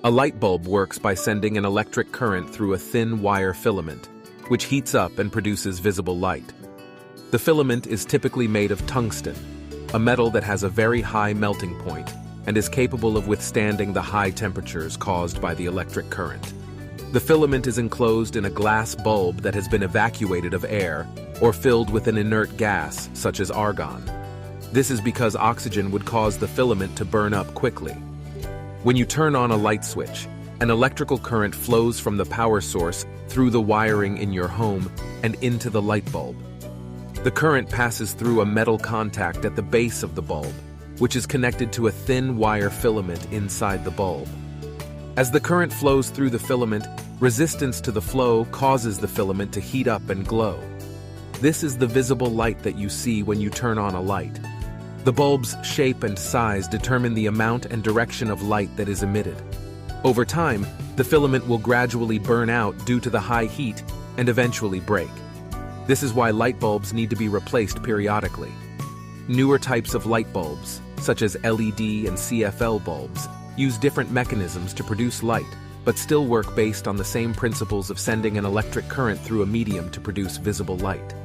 A light bulb works by sending an electric current through a thin wire filament, which heats up and produces visible light. The filament is typically made of tungsten, a metal that has a very high melting point and is capable of withstanding the high temperatures caused by the electric current. The filament is enclosed in a glass bulb that has been evacuated of air or filled with an inert gas, such as argon. This is because oxygen would cause the filament to burn up quickly. When you turn on a light switch, an electrical current flows from the power source through the wiring in your home and into the light bulb. The current passes through a metal contact at the base of the bulb, which is connected to a thin wire filament inside the bulb. As the current flows through the filament, resistance to the flow causes the filament to heat up and glow. This is the visible light that you see when you turn on a light. The bulb's shape and size determine the amount and direction of light that is emitted. Over time, the filament will gradually burn out due to the high heat and eventually break. This is why light bulbs need to be replaced periodically. Newer types of light bulbs, such as LED and CFL bulbs, use different mechanisms to produce light, but still work based on the same principles of sending an electric current through a medium to produce visible light.